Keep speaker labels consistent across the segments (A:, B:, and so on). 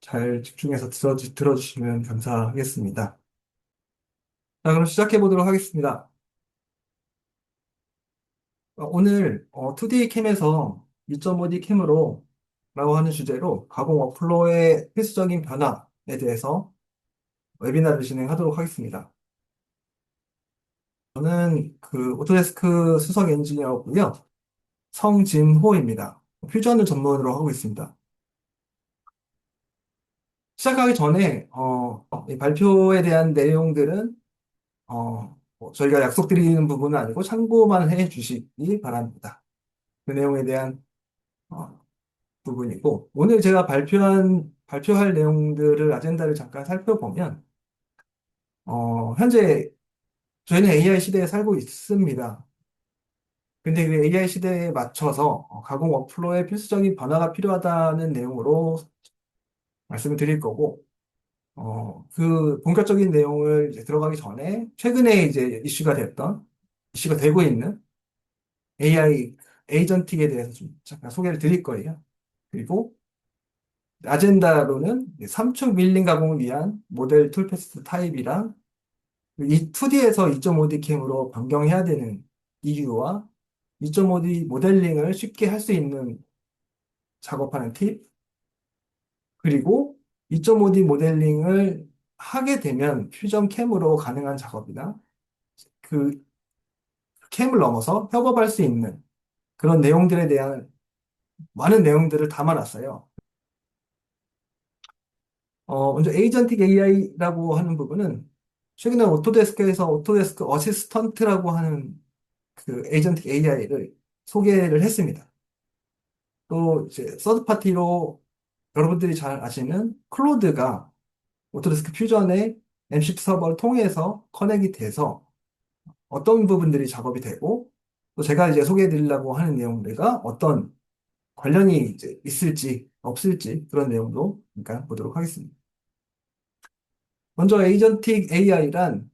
A: 잘 집중해서 들어주시면 감사하겠습니다. 자, 그럼 시작해 보도록 하겠습니다. 오늘 2D 캠에서 2.5D 캠으로 라고 하는 주제로 가공 워크플로우의 필수적인 변화에 대해서 웨비나를 진행하도록 하겠습니다. 저는 그 오토데스크 수석 엔지니어고요. 성진호입니다. 퓨전을 전문으로 하고 있습니다. 시작하기 전에 이 발표에 대한 내용들은 뭐 저희가 약속드리는 부분은 아니고 참고만 해 주시기 바랍니다. 그 내용에 대한 어, 부분이고, 오늘 제가 발표할 내용들을, 아젠다를 잠깐 살펴보면, 현재 저희는 AI 시대에 살고 있습니다. 근데 그 AI 시대에 맞춰서 가공 워크플로우에 필수적인 변화가 필요하다는 내용으로 말씀을 드릴 거고, 그 본격적인 내용을 이제 들어가기 전에 최근에 이제 이슈가 되고 있는 AI 에이전틱에 대해서 좀 잠깐 소개를 드릴 거예요. 그리고 아젠다로는 3축 밀링 가공을 위한 모델 툴패스 타입이랑 이 2D에서 2.5D 캠으로 변경해야 되는 이유와 2.5D 모델링을 쉽게 할 수 있는 작업하는 팁, 그리고 2.5D 모델링을 하게 되면 퓨전 캠으로 가능한 작업이나 그 캠을 넘어서 협업할 수 있는 그런 내용들에 대한 많은 내용들을 담아놨어요. 먼저 에이전틱 AI라고 하는 부분은 최근에 오토데스크에서 오토데스크 어시스턴트라고 하는 그 에이전틱 AI를 소개를 했습니다. 또 이제 서드 파티로 여러분들이 잘 아시는 클로드가 오토데스크 퓨전의 MCP 서버를 통해서 커넥이 돼서 어떤 부분들이 작업이 되고 또 제가 이제 소개해 드리려고 하는 내용들과 어떤 관련이 이제 있을지 없을지 그런 내용도 잠깐 보도록 하겠습니다. 먼저 에이전틱 AI란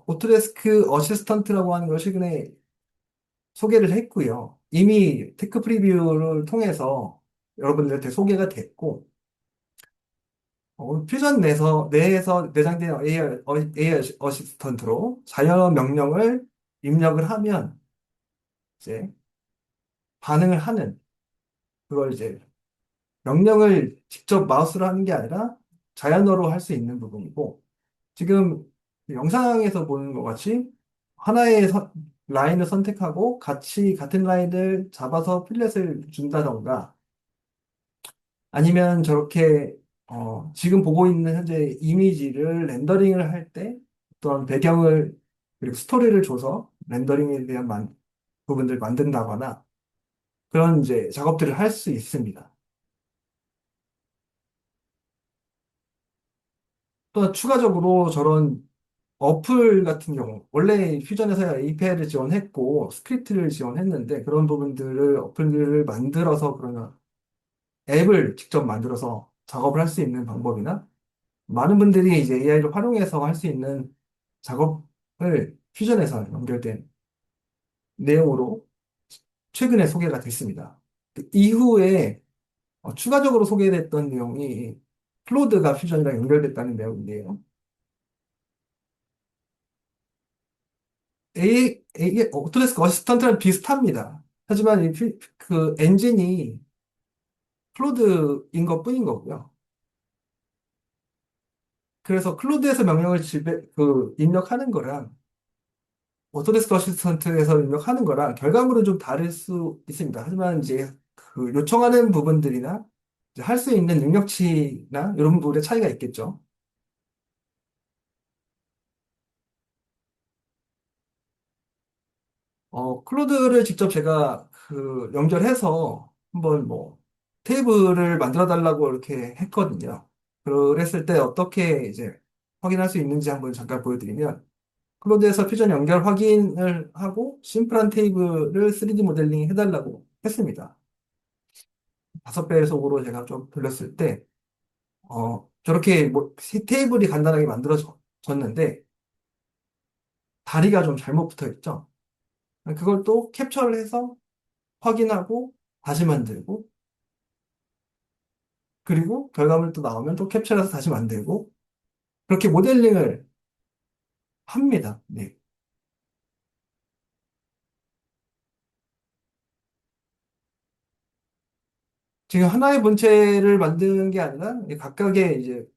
A: 오토데스크 어시스턴트라고 하는 걸 최근에 소개를 했고요. 이미 테크 프리뷰를 통해서 여러분들한테 소개가 됐고, 퓨전 내에서 내장된 AI 어시스턴트로 자연 명령을 입력을 하면 이제 반응을 하는, 그걸 이제 명령을 직접 마우스로 하는 게 아니라 자연어로 할 수 있는 부분이고, 지금 영상에서 보는 것 같이 하나의 라인을 선택하고 같은 라인을 잡아서 필렛을 준다던가 아니면 저렇게 지금 보고 있는 현재 이미지를 렌더링을 할 때 어떤 배경을 그리고 스토리를 줘서 렌더링에 대한 부분들 만든다거나 그런 이제 작업들을 할 수 있습니다. 또 추가적으로 저런 어플 같은 경우, 원래 퓨전에서 API를 지원했고, 스크립트를 지원했는데, 그런 부분들을, 어플들을 만들어서, 그러나 앱을 직접 만들어서 작업을 할 수 있는 방법이나, 많은 분들이 이제 AI를 활용해서 할 수 있는 작업을 퓨전에서 연결된 내용으로 최근에 소개가 됐습니다. 그 이후에 추가적으로 소개됐던 내용이 클로드가 퓨전이랑 연결됐다는 내용인데요. 오토데스크 어시스턴트랑 비슷합니다. 하지만 그 엔진이 클로드인 것 뿐인 거고요. 그래서 클로드에서 명령을 입력하는 거랑 오토데스크 어시스턴트에서 입력하는 거랑 결과물은 좀 다를 수 있습니다. 하지만 이제 그 요청하는 부분들이나 할 수 있는 능력치나 이런 부분의 차이가 있겠죠. 클로드를 직접 제가 그 연결해서 한번 뭐 테이블을 만들어 달라고 이렇게 했거든요. 그랬을 때 어떻게 이제 확인할 수 있는지 한번 잠깐 보여드리면 클로드에서 퓨전 연결 확인을 하고 심플한 테이블을 3D 모델링 해달라고 했습니다. 5배속으로 제가 좀 돌렸을 때 저렇게 뭐 테이블이 간단하게 만들어졌는데 다리가 좀 잘못 붙어 있죠. 그걸 또 캡처를 해서 확인하고 다시 만들고 그리고 결과물 또 나오면 또 캡처해서 다시 만들고 그렇게 모델링을 합니다. 네. 지금 하나의 본체를 만드는 게 아니라 각각의 이제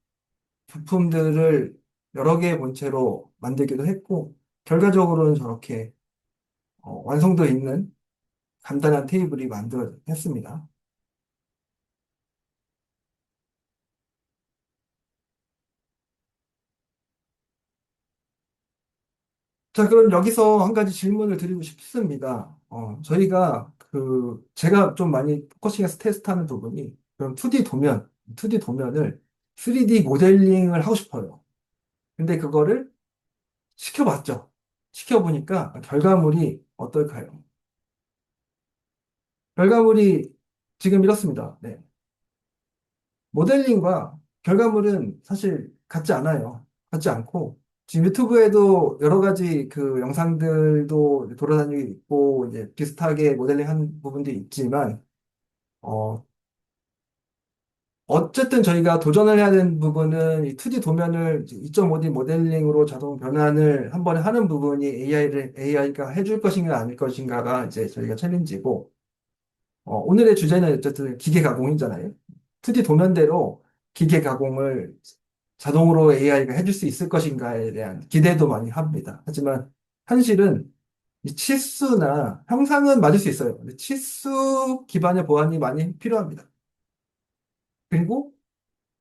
A: 부품들을 여러 개의 본체로 만들기도 했고 결과적으로는 저렇게 완성도 있는 간단한 테이블이 만들어졌습니다. 자, 그럼 여기서 한 가지 질문을 드리고 싶습니다. 저희가 제가 좀 많이 포커싱해서 테스트하는 부분이 그럼 2D 도면을 3D 모델링을 하고 싶어요. 근데 그거를 시켜봤죠. 시켜보니까 결과물이 어떨까요? 결과물이 지금 이렇습니다. 네. 모델링과 결과물은 사실 같지 않아요. 같지 않고, 지금 유튜브에도 여러 가지 그 영상들도 돌아다니고 있고, 이제 비슷하게 모델링 한 부분도 있지만, 어, 어쨌든 저희가 도전을 해야 되는 부분은 이 2D 도면을 2.5D 모델링으로 자동 변환을 한 번에 하는 부분이 AI가 해줄 것인가 아닐 것인가가 이제 저희가 챌린지고, 오늘의 주제는 어쨌든 기계 가공이잖아요. 2D 도면대로 기계 가공을 자동으로 AI가 해줄 수 있을 것인가에 대한 기대도 많이 합니다. 하지만 현실은 이 치수나 형상은 맞을 수 있어요. 근데 치수 기반의 보안이 많이 필요합니다. 그리고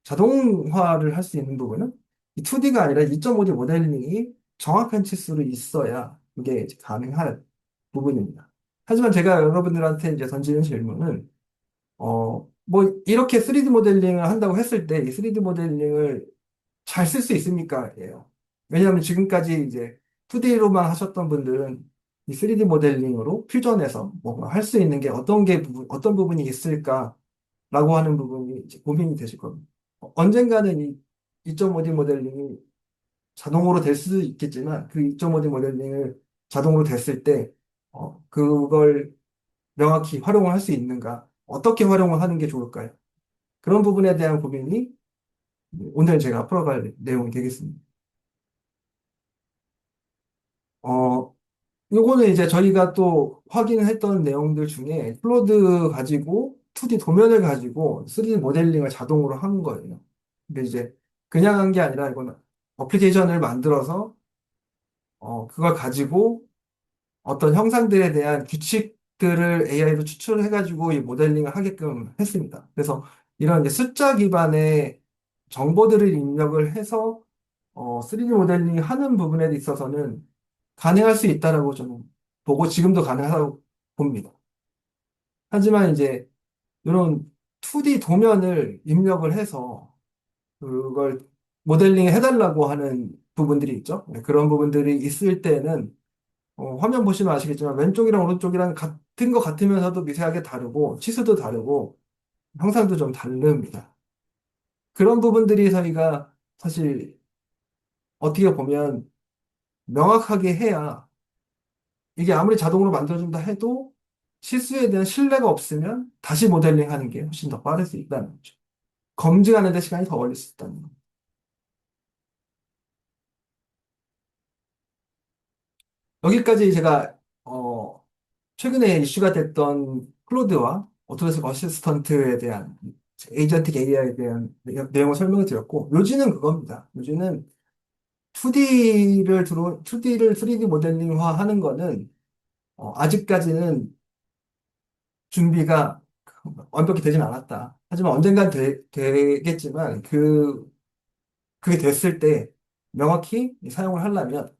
A: 자동화를 할 수 있는 부분은 이 2D가 아니라 2.5D 모델링이 정확한 치수로 있어야 이게 이제 가능한 부분입니다. 하지만 제가 여러분들한테 이제 던지는 질문은 뭐, 이렇게 3D 모델링을 한다고 했을 때, 이 3D 모델링을 잘 쓸 수 있습니까? 예요. 왜냐하면 지금까지 이제 2D로만 하셨던 분들은 이 3D 모델링으로 퓨전해서 뭔가 할 수 있는 게 어떤 부분이 있을까라고 하는 부분이 이제 고민이 되실 겁니다. 언젠가는 이 2.5D 모델링이 자동으로 될 수도 있겠지만, 그 2.5D 모델링을 자동으로 됐을 때, 그걸 명확히 활용을 할 수 있는가? 어떻게 활용을 하는 게 좋을까요? 그런 부분에 대한 고민이 오늘 제가 풀어갈 내용이 되겠습니다. 어, 요거는 이제 저희가 또 확인했던 내용들 중에 클로드 가지고 2D 도면을 가지고 3D 모델링을 자동으로 한 거예요. 근데 이제 그냥 한 게 아니라 이건 어플리케이션을 만들어서 그걸 가지고 어떤 형상들에 대한 규칙들을 AI로 추출해가지고 이 모델링을 하게끔 했습니다. 그래서 이런 이제 숫자 기반의 정보들을 입력을 해서 3D 모델링 하는 부분에 있어서는 가능할 수 있다라고 저는 보고 지금도 가능하다고 봅니다. 하지만 이제 이런 2D 도면을 입력을 해서 그걸 모델링 해달라고 하는 부분들이 있죠. 네, 그런 부분들이 있을 때는 화면 보시면 아시겠지만 왼쪽이랑 오른쪽이랑 같은 것 같으면서도 미세하게 다르고 치수도 다르고 형상도 좀 다릅니다. 그런 부분들이 저희가 사실 어떻게 보면 명확하게 해야 이게 아무리 자동으로 만들어준다 해도 실수에 대한 신뢰가 없으면 다시 모델링 하는 게 훨씬 더 빠를 수 있다는 거죠. 검증하는 데 시간이 더 걸릴 수 있다는 거죠. 여기까지 제가 최근에 이슈가 됐던 클로드와 오토데스크 어시스턴트에 대한 에이전틱 AI에 대한 내용을 설명을 드렸고 요지는 그겁니다. 요지는 2D를 3D 모델링화 하는 거는 아직까지는 준비가 완벽히 되진 않았다. 하지만 언젠간 되겠지만 그게 됐을 때 명확히 사용을 하려면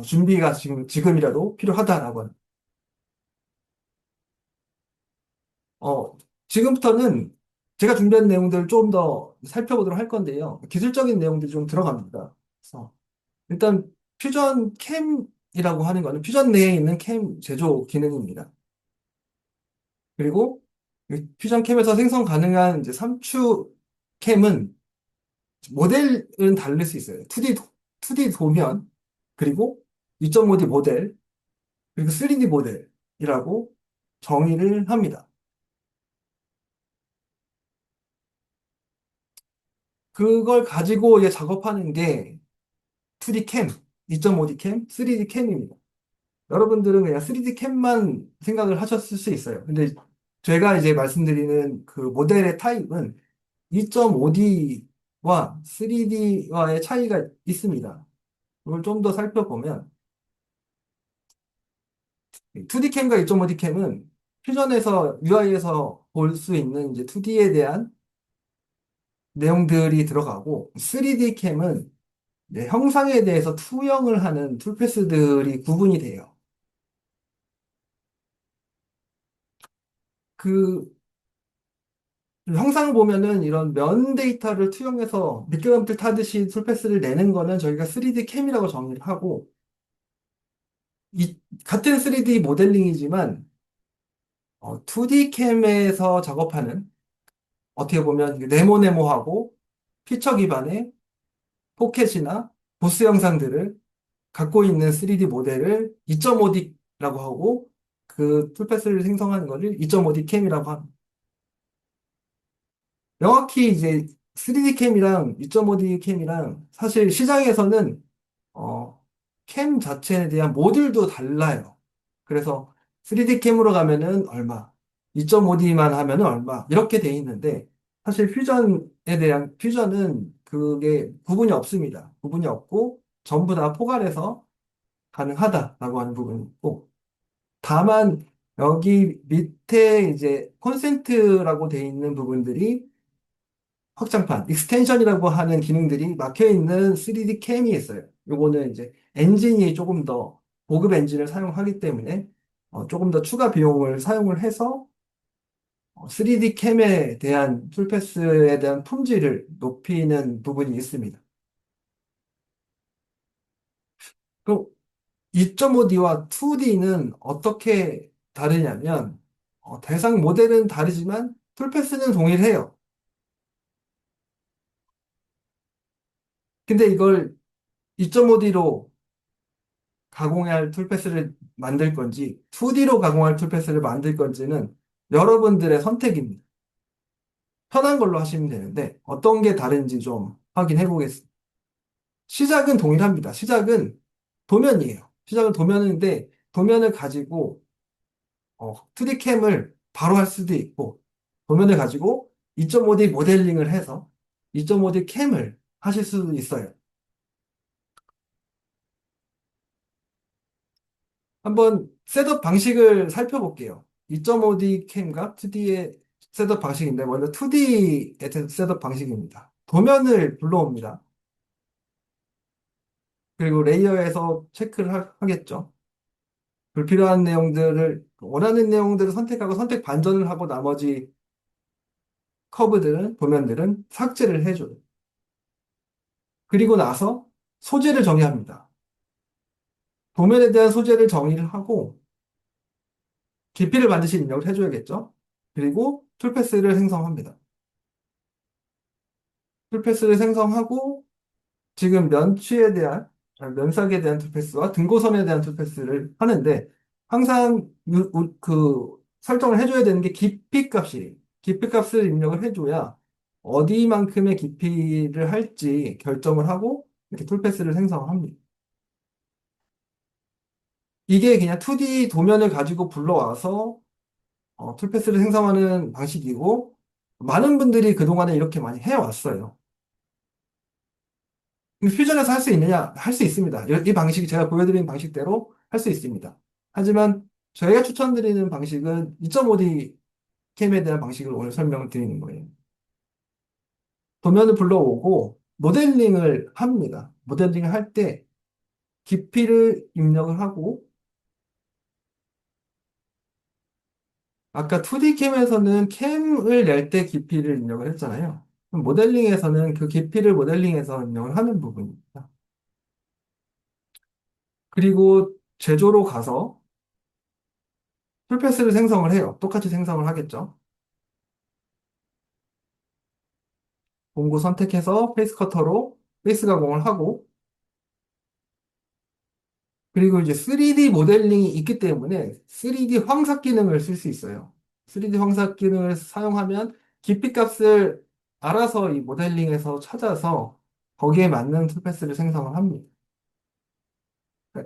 A: 준비가 지금이라도 필요하다라고 지금부터는 제가 준비한 내용들을 좀 더 살펴보도록 할 건데요. 기술적인 내용들이 좀 들어갑니다. 그래서 일단 퓨전 캠이라고 하는 거는 퓨전 내에 있는 캠 제조 기능입니다. 그리고 이 퓨전 캠에서 생성 가능한 이제 3추 캠은 모델은 다를 수 있어요. 2D 도면, 그리고 2.5D 모델, 그리고 3D 모델이라고 정의를 합니다. 그걸 가지고 이제 작업하는 게 2D 캠, 2.5D 캠, 3D 캠입니다. 여러분들은 그냥 3D 캠만 생각을 하셨을 수 있어요. 근데 제가 이제 말씀드리는 그 모델의 타입은 2.5D와 3D와의 차이가 있습니다. 이걸 좀 더 살펴보면 2D 캠과 2.5D 캠은 퓨전에서 UI에서 볼 수 있는 이제 2D에 대한 내용들이 들어가고 3D 캠은 형상에 대해서 투영을 하는 툴패스들이 구분이 돼요. 그 형상을 보면은 이런 면 데이터를 투영해서 미끄럼틀 타듯이 툴패스를 내는 거는 저희가 3D 캠이라고 정의를 하고 이 같은 3D 모델링이지만 2D 캠에서 작업하는 어떻게 보면 네모네모하고 피처 기반의 포켓이나 보스 영상들을 갖고 있는 3D 모델을 2.5D라고 하고 그 툴패스를 생성하는 것을 2.5D 캠이라고 합니다. 명확히 이제 3D 캠이랑 2.5D 캠이랑 사실 시장에서는 어, 캠 자체에 대한 모듈도 달라요. 그래서 3D 캠으로 가면은 얼마, 2.5D만 하면은 얼마 이렇게 돼 있는데 사실 퓨전은 그게 구분이 없습니다. 구분이 없고 전부 다 포괄해서 가능하다라고 하는 부분이 있고 다만 여기 밑에 이제 콘센트라고 돼 있는 부분들이 확장판, 익스텐션이라고 하는 기능들이 막혀 있는 3D 캠이 있어요. 요거는 이제 엔진이 조금 더 고급 엔진을 사용하기 때문에 조금 더 추가 비용을 사용을 해서 3D 캠에 대한 풀패스에 대한 품질을 높이는 부분이 있습니다. 그럼 2.5D와 2D는 어떻게 다르냐면 대상 모델은 다르지만 풀패스는 동일해요. 근데 이걸 2.5D로 가공할 툴패스를 만들 건지 2D로 가공할 툴패스를 만들 건지는 여러분들의 선택입니다. 편한 걸로 하시면 되는데 어떤 게 다른지 좀 확인해 보겠습니다. 시작은 동일합니다. 시작은 도면이에요. 시작은 도면인데 도면을 가지고 2D 캠을 바로 할 수도 있고 도면을 가지고 2.5D 모델링을 해서 2.5D 캠을 하실 수도 있어요. 한번 셋업 방식을 살펴볼게요. 2.5D 캠과 2D의 셋업 방식인데, 먼저 2D의 셋업 방식입니다. 도면을 불러옵니다. 그리고 레이어에서 체크를 하겠죠. 불필요한 내용들을, 원하는 내용들을 선택하고 선택 반전을 하고 나머지 도면들은 삭제를 해줘요. 그리고 나서 소재를 정의합니다. 도면에 대한 소재를 정의를 하고, 깊이를 반드시 입력을 해줘야겠죠. 그리고 툴패스를 생성합니다. 툴패스를 생성하고 지금 면삭에 대한 투패스와 등고선에 대한 투패스를 하는데 항상 그 설정을 해줘야 되는 게 깊이 값이에요. 깊이 값을 입력을 해줘야 어디만큼의 깊이를 할지 결정을 하고 이렇게 툴패스를 생성합니다. 이게 그냥 2D 도면을 가지고 불러와서 툴패스를 생성하는 방식이고 많은 분들이 그동안에 이렇게 많이 해왔어요. 퓨전에서 할 수 있느냐? 할 수 있습니다. 이 방식이 제가 보여드린 방식대로 할 수 있습니다. 하지만 저희가 추천드리는 방식은 2.5D 캠에 대한 방식을 오늘 설명을 드리는 거예요. 도면을 불러오고 모델링을 합니다. 모델링을 할 때 깊이를 입력을 하고 아까 2D 캠에서는 캠을 낼 때 깊이를 입력을 했잖아요. 그럼 모델링에서는 그 깊이를 모델링해서 입력을 하는 부분입니다. 그리고 제조로 가서 풀패스를 생성을 해요. 똑같이 생성을 하겠죠. 공구 선택해서 페이스 커터로 페이스 가공을 하고 그리고 이제 3D 모델링이 있기 때문에 3D 황삭 기능을 쓸 수 있어요. 3D 황삭 기능을 사용하면 깊이 값을 알아서 이 모델링에서 찾아서 거기에 맞는 투패스를 생성을 합니다.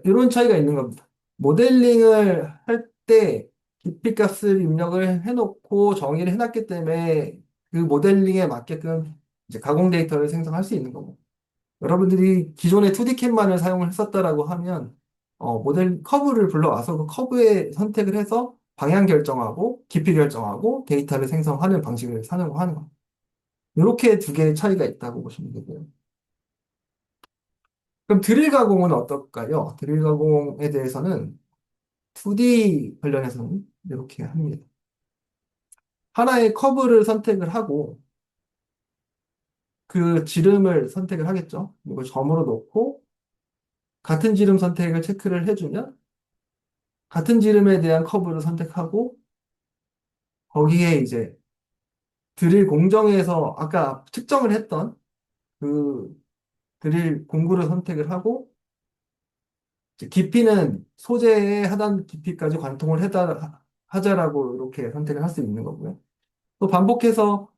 A: 이런 차이가 있는 겁니다. 모델링을 할 때 깊이값을 입력을 해놓고 정의를 해놨기 때문에 그 모델링에 맞게끔 이제 가공 데이터를 생성할 수 있는 거고. 여러분들이 기존의 2D 캠만을 사용을 했었다라고 하면 모델 커브를 불러와서 그 커브에 선택을 해서 방향 결정하고 깊이 결정하고 데이터를 생성하는 방식을 사용하는 겁니다. 이렇게 두 개의 차이가 있다고 보시면 되고요. 그럼 드릴 가공은 어떨까요? 드릴 가공에 대해서는 2D 관련해서는 이렇게 합니다. 하나의 커브를 선택을 하고 그 지름을 선택을 하겠죠. 이걸 점으로 놓고 같은 지름 선택을 체크를 해주면 같은 지름에 대한 커브를 선택하고 거기에 이제 드릴 공정에서 아까 측정을 했던 그 드릴 공구를 선택을 하고 이제 깊이는 소재의 하단 깊이까지 관통을 하자라고 이렇게 선택을 할 수 있는 거고요. 또 반복해서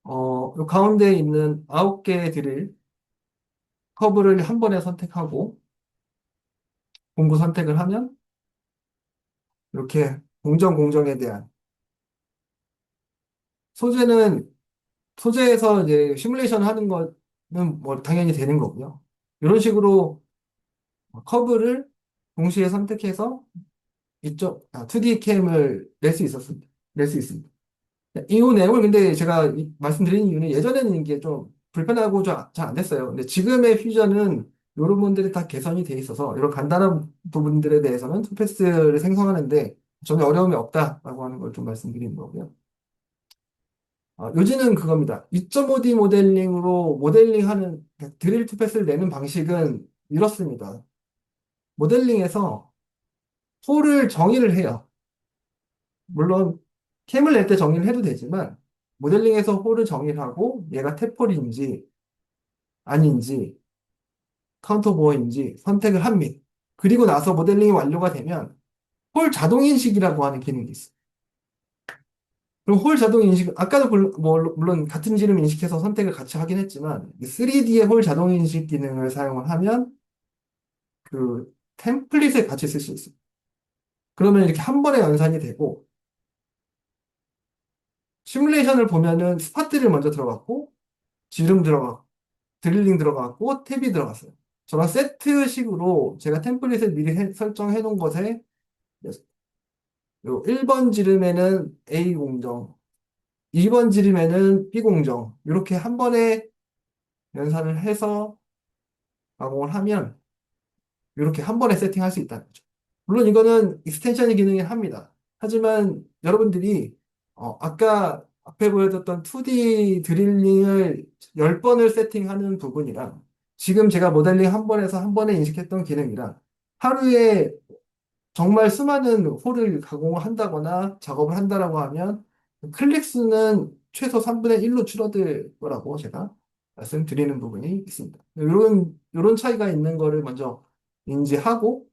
A: 요 가운데에 있는 9개의 드릴 커브를 한 번에 선택하고 공구 선택을 하면 이렇게 공정에 대한 소재는 소재에서 이제 시뮬레이션 하는 거는 뭐 당연히 되는 거고요. 이런 식으로 커브를 동시에 선택해서 2D 캠을 낼 수 있었습니다. 낼 수 있습니다. 이 내용을 근데 제가 말씀드린 이유는 예전에는 이게 좀 불편하고 잘 안 됐어요. 근데 지금의 퓨전은 이런 부분들이 다 개선이 돼 있어서 이런 간단한 부분들에 대해서는 투패스를 생성하는데 전혀 어려움이 없다라고 하는 걸 좀 말씀드리는 거고요. 요지는 그겁니다. 2.5D 모델링으로 모델링하는 드릴 투패스를 내는 방식은 이렇습니다. 모델링에서 홀을 정의를 해요. 물론 캠을 낼 때 정의를 해도 되지만 모델링에서 홀을 정의를 하고 얘가 탭홀인지 아닌지 카운터 보어인지 선택을 합니다. 그리고 나서 모델링이 완료가 되면 홀 자동 인식이라고 하는 기능이 있어요. 그럼 홀 자동 인식, 아까도 물론 같은 지름 인식해서 선택을 같이 하긴 했지만 3D의 홀 자동 인식 기능을 사용을 하면 그 템플릿을 같이 쓸 수 있어요. 그러면 이렇게 한 번에 연산이 되고 시뮬레이션을 보면은 스파트를 먼저 들어갔고 지름 들어갔고 드릴링 들어갔고 탭이 들어갔어요. 저런 세트식으로 제가 템플릿을 미리 설정해 놓은 것에 요 1번 지름에는 A 공정, 2번 지름에는 B 공정 이렇게 한 번에 연산을 해서 가공을 하면 이렇게 한 번에 세팅할 수 있다는 거죠. 물론 이거는 익스텐션이 기능이 합니다. 하지만 여러분들이 아까 앞에 보여줬던 2D 드릴링을 10번을 세팅하는 부분이랑 지금 제가 모델링 한 번에서 한 번에 인식했던 기능이랑 하루에 정말 수많은 홀을 가공을 한다거나 작업을 한다라고 하면 클릭 수는 최소 3분의 1로 줄어들 거라고 제가 말씀드리는 부분이 있습니다. 이런 차이가 있는 거를 먼저 인지하고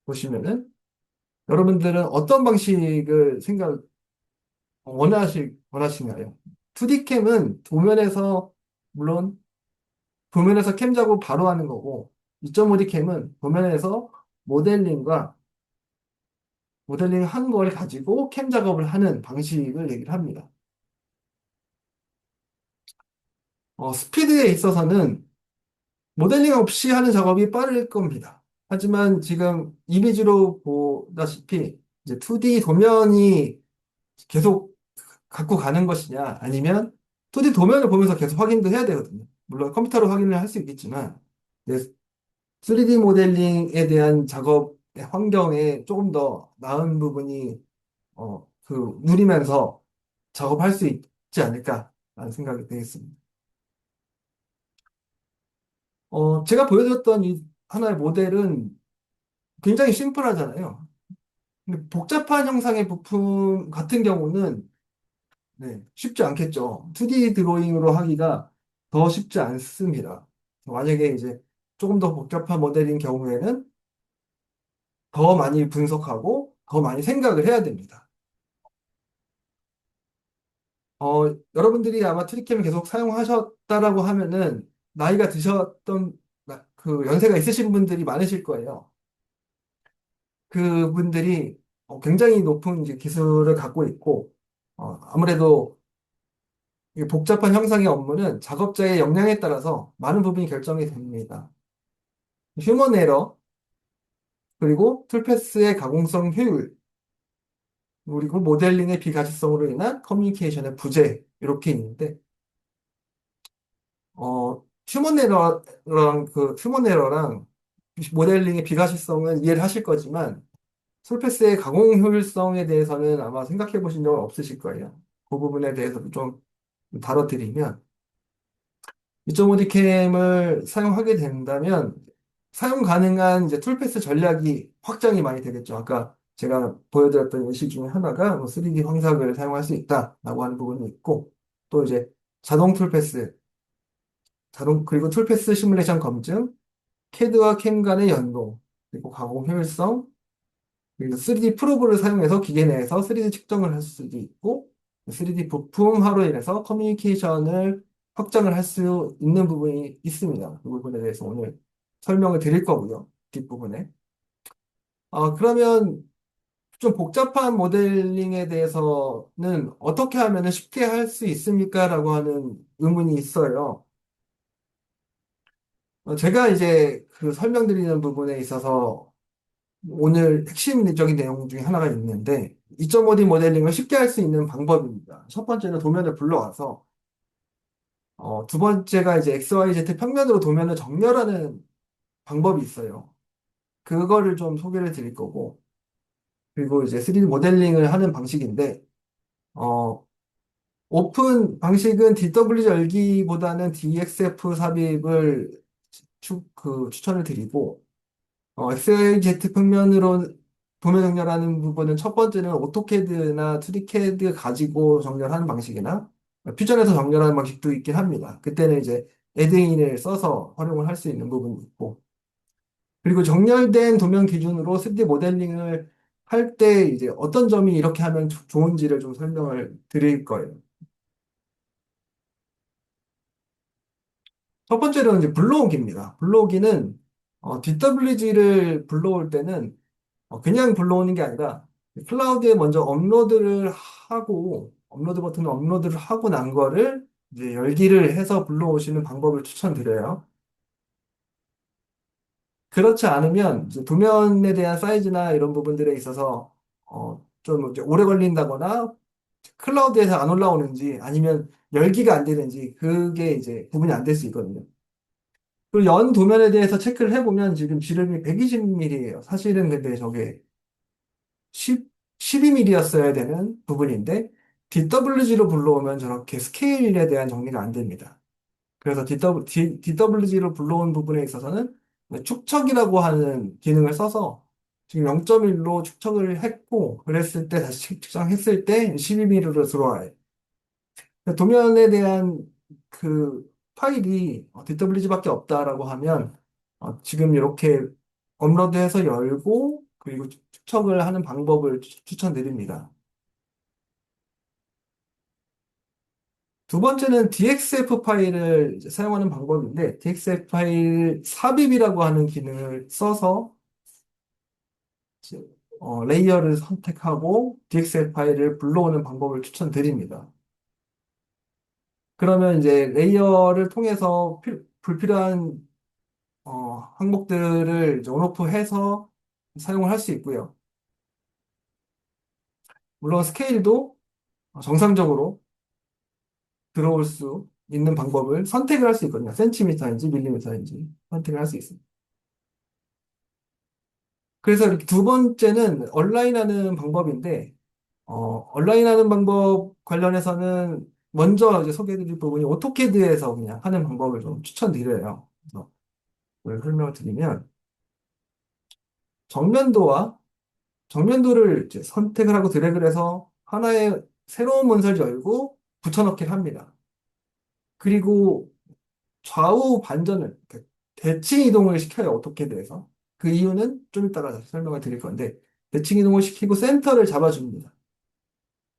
A: 보시면은 여러분들은 어떤 방식을 원하시나요? 2D 캠은 물론 도면에서 캠 작업 바로 하는 거고 2.5D 캠은 도면에서 모델링과 모델링 한 걸 가지고 캠 작업을 하는 방식을 얘기를 합니다. 스피드에 있어서는 모델링 없이 하는 작업이 빠를 겁니다. 하지만 지금 이미지로 보다시피 이제 2D 도면이 계속 갖고 가는 것이냐 아니면 2D 도면을 보면서 계속 확인도 해야 되거든요. 물론 컴퓨터로 확인을 할 수 있겠지만 이제 3D 모델링에 대한 작업 환경에 조금 더 나은 부분이 누리면서 작업할 수 있지 않을까라는 생각이 되겠습니다. 제가 보여드렸던 이 하나의 모델은 굉장히 심플하잖아요. 근데 복잡한 형상의 부품 같은 경우는 네, 쉽지 않겠죠. 2D 드로잉으로 하기가 더 쉽지 않습니다. 만약에 이제 조금 더 복잡한 모델인 경우에는 더 많이 분석하고 더 많이 생각을 해야 됩니다. 여러분들이 아마 트리캠을 계속 사용하셨다라고 하면은 나이가 드셨던 그 연세가 있으신 분들이 많으실 거예요. 그분들이 굉장히 높은 이제 기술을 갖고 있고, 아무래도 이 복잡한 형상의 업무는 작업자의 역량에 따라서 많은 부분이 결정이 됩니다. 휴먼 에러, 그리고 툴패스의 가공성 효율, 그리고 모델링의 비가시성으로 인한 커뮤니케이션의 부재, 이렇게 있는데, 휴먼 에러랑 모델링의 비가시성은 이해를 하실 거지만, 툴패스의 가공 효율성에 대해서는 아마 생각해 보신 적은 없으실 거예요. 그 부분에 대해서 좀 다뤄드리면, 2.5D 캠을 사용하게 된다면 사용 가능한 이제 툴패스 전략이 확장이 많이 되겠죠. 아까 제가 보여드렸던 예시 중에 하나가 뭐 3D 황삭을 사용할 수 있다라고 하는 부분이 있고 또 이제 자동 툴패스, 그리고 툴패스 시뮬레이션 검증, 캐드와 캠 간의 연동, 그리고 가공 효율성, 그리고 3D 프로브를 사용해서 기계 내에서 3D 측정을 할 수도 있고 3D 부품화로 인해서 커뮤니케이션을 확장을 할 수 있는 부분이 있습니다. 그 부분에 대해서 오늘 설명을 드릴 거고요. 뒷부분에. 그러면 좀 복잡한 모델링에 대해서는 어떻게 하면 쉽게 할 수 있습니까? 라고 하는 의문이 있어요. 제가 이제 그 설명드리는 부분에 있어서 오늘 핵심적인 내용 중에 하나가 있는데 2.5D 모델링을 쉽게 할 수 있는 방법입니다. 첫 번째는 도면을 불러와서 두 번째가 이제 XYZ 평면으로 도면을 정렬하는 방법이 있어요. 그거를 좀 소개를 드릴 거고 그리고 이제 3D 모델링을 하는 방식인데 어, 오픈 방식은 DWG 열기보다는 DXF 삽입을 추천을 드리고 XYZ 평면으로 도면 정렬하는 부분은 첫 번째는 오토캐드나 2D캐드 가지고 정렬하는 방식이나 퓨전에서 정렬하는 방식도 있긴 합니다. 그때는 이제 에드인을 써서 활용을 할 수 있는 부분이 있고 그리고 정렬된 도면 기준으로 3D 모델링을 할 때 이제 어떤 점이 이렇게 하면 좋은지를 좀 설명을 드릴 거예요. 첫 번째로는 이제 불러오기입니다. 불러오기는 DWG를 불러올 때는 그냥 불러오는 게 아니라 클라우드에 먼저 업로드를 하고 업로드 버튼을 업로드를 하고 난 거를 이제 열기를 해서 불러오시는 방법을 추천드려요. 그렇지 않으면 이제 도면에 대한 사이즈나 이런 부분들에 있어서 좀 이제 오래 걸린다거나 클라우드에서 안 올라오는지 아니면 열기가 안 되는지 그게 이제 구분이 안 될 수 있거든요. 그리고 연 도면에 대해서 체크를 해보면 지금 지름이 120mm예요. 사실은 근데 저게 10, 12mm였어야 되는 부분인데 DWG로 불러오면 저렇게 스케일에 대한 정리가 안 됩니다. 그래서 DWG로 불러온 부분에 있어서는 축척이라고 하는 기능을 써서 지금 0.1로 축척을 했고 그랬을 때 다시 측정했을 때 12mm로 들어와요. 도면에 대한 그 파일이 DWG밖에 없다라고 하면 지금 이렇게 업로드해서 열고 그리고 추척을 하는 방법을 추천드립니다. 두 번째는 DXF 파일을 이제 사용하는 방법인데 DXF 파일 삽입이라고 하는 기능을 써서 이제, 레이어를 선택하고 DXF 파일을 불러오는 방법을 추천드립니다. 그러면 이제 레이어를 통해서 불필요한 항목들을 이제 온오프 해서 사용을 할 수 있고요. 물론 스케일도 정상적으로 들어올 수 있는 방법을 선택을 할 수 있거든요. 센티미터인지 밀리미터인지 선택을 할 수 있습니다. 그래서 이렇게 두 번째는 온라인 하는 방법인데, 온라인 하는 방법 관련해서는 먼저 이제 소개해드릴 부분이 오토캐드에서 그냥 하는 방법을 좀 추천드려요. 그래서 그걸 설명을 드리면, 정면도와 정면도를 이제 선택을 하고 드래그를 해서 하나의 새로운 문서를 열고 붙여넣기를 합니다. 그리고 좌우 반전을, 그러니까 대칭 이동을 시켜요, 오토캐드에서. 그 이유는 좀 이따가 다시 설명을 드릴 건데, 대칭 이동을 시키고 센터를 잡아줍니다.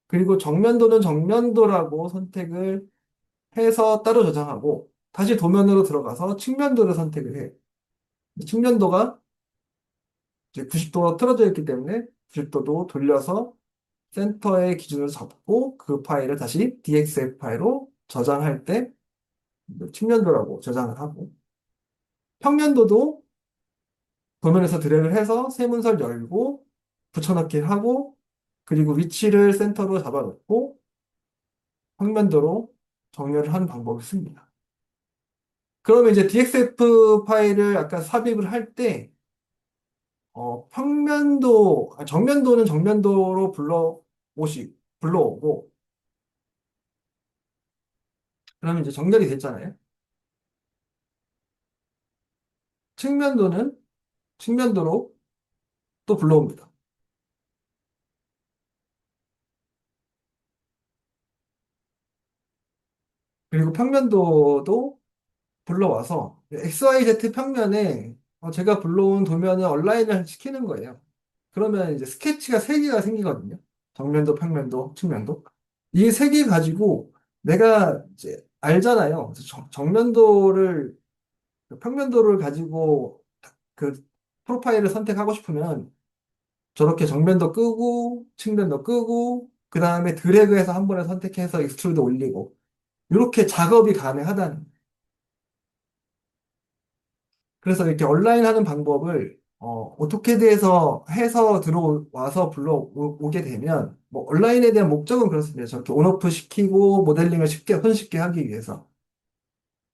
A: 그리고 정면도는 정면도라고 선택을 해서 따로 저장하고 다시 도면으로 들어가서 측면도를 선택을 해. 측면도가 이제 90도가 틀어져 있기 때문에 90도도 돌려서 센터의 기준을 잡고 그 파일을 다시 DXF 파일로 저장할 때 측면도라고 저장을 하고 평면도도 도면에서 드래그를 해서 새 문서를 열고 붙여넣기 하고 그리고 위치를 센터로 잡아놓고 평면도로 정렬을 하는 방법을 씁니다. 그러면 이제 DXF 파일을 아까 삽입을 할 때, 정면도는 정면도로 불러오고, 그러면 이제 정렬이 됐잖아요. 측면도는 측면도로 또 불러옵니다. 그리고 평면도도 불러와서 XYZ 평면에 제가 불러온 도면을 얼라인을 시키는 거예요. 그러면 이제 스케치가 세 개가 생기거든요. 정면도, 평면도, 측면도. 이 세 개 가지고 내가 이제 알잖아요. 그래서 정면도를, 평면도를 가지고 그 프로파일을 선택하고 싶으면 저렇게 정면도 끄고, 측면도 끄고, 그 다음에 드래그해서 한 번에 선택해서 익스트루드 올리고, 이렇게 작업이 가능하다는. 그래서 이렇게 온라인 하는 방법을 오토캐드에서 해서 들어와서 불러오게 되면 뭐 온라인에 대한 목적은 그렇습니다. 저렇게 온오프 시키고 모델링을 쉽게 손쉽게 하기 위해서.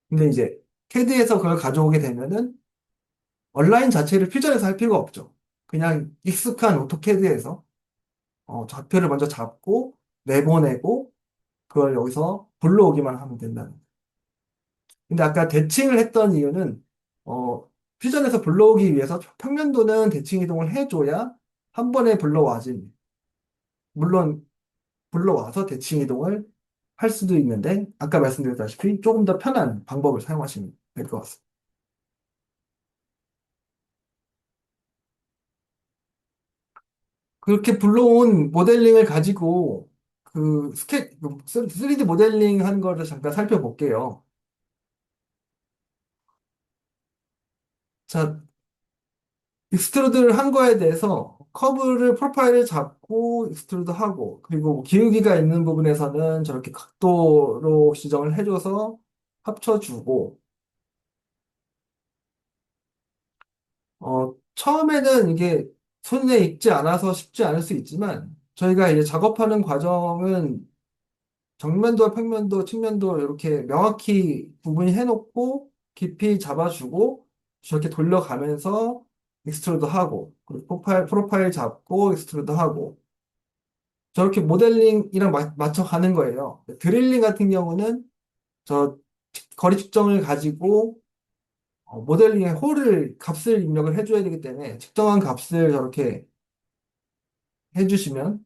A: 근데 이제 캐드에서 그걸 가져오게 되면은 온라인 자체를 퓨전해서 할 필요가 없죠. 그냥 익숙한 오토캐드에서 좌표를 먼저 잡고 내보내고 그걸 여기서 불러오기만 하면 된다는. 근데 아까 대칭을 했던 이유는 퓨전에서 불러오기 위해서 평면도는 대칭 이동을 해줘야 한 번에 불러와지. 물론 불러와서 대칭 이동을 할 수도 있는데 아까 말씀드렸다시피 조금 더 편한 방법을 사용하시면 될 것 같습니다. 그렇게 불러온 모델링을 가지고 그 3D 모델링 하는 거를 잠깐 살펴볼게요. 자, 익스트루드를 한 거에 대해서 커브를 프로파일을 잡고 익스트루드 하고 그리고 뭐 기울기가 있는 부분에서는 저렇게 각도로 지정을 해줘서 합쳐주고 처음에는 이게 손에 익지 않아서 쉽지 않을 수 있지만 저희가 이제 작업하는 과정은 정면도, 평면도, 측면도 이렇게 명확히 구분이 해놓고 깊이 잡아주고 저렇게 돌려가면서 익스트루드 하고 그리고 프로파일 잡고 익스트루드 하고 저렇게 모델링이랑 맞춰가는 거예요. 드릴링 같은 경우는 저 거리 측정을 가지고 모델링의 홀을 값을 입력을 해줘야 되기 때문에 특정한 값을 저렇게 해주시면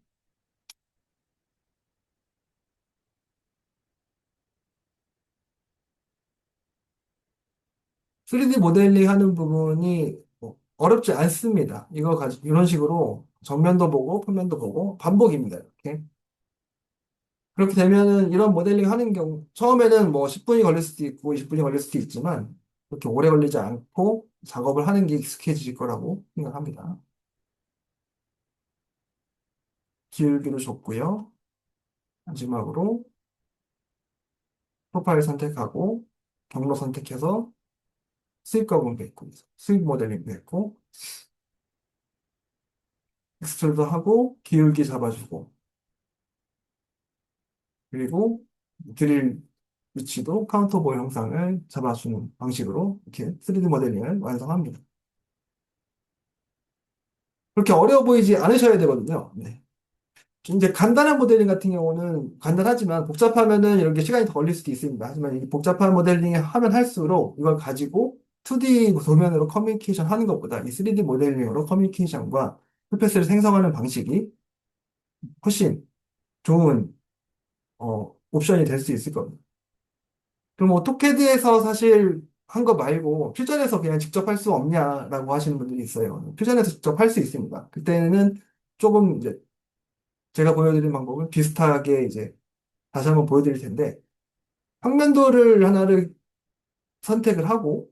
A: 3D 모델링 하는 부분이 뭐 어렵지 않습니다. 이거 가지고 이런 식으로 정면도 보고 평면도 보고 반복입니다. 이렇게. 그렇게 되면은 이런 모델링 하는 경우 처음에는 뭐 10분이 걸릴 수도 있고 20분이 걸릴 수도 있지만 그렇게 오래 걸리지 않고 작업을 하는 게 익숙해질 거라고 생각합니다. 기울기를 줬고요. 마지막으로 프로파일 선택하고 경로 선택해서 수입 가공도 있고 수입 모델링도 있고 익스트루드 하고 기울기 잡아주고 그리고 드릴 위치도 카운터보 형상을 잡아주는 방식으로 이렇게 3D 모델링을 완성합니다. 그렇게 어려워 보이지 않으셔야 되거든요. 네. 이제 간단한 모델링 같은 경우는 간단하지만 복잡하면은 이런 게 시간이 더 걸릴 수도 있습니다. 하지만 이 복잡한 모델링을 하면 할수록 이걸 가지고 2D 도면으로 커뮤니케이션 하는 것보다 이 3D 모델링으로 커뮤니케이션과 스페이스를 생성하는 방식이 훨씬 좋은 옵션이 될 수 있을 겁니다. 그럼 오토캐드에서 사실 한 거 말고 퓨전에서 그냥 직접 할 수 없냐라고 하시는 분들이 있어요. 퓨전에서 직접 할 수 있습니다. 그때는 조금 이제 제가 보여드린 방법은 비슷하게 이제 다시 한번 보여드릴 텐데, 평면도를 하나를 선택을 하고,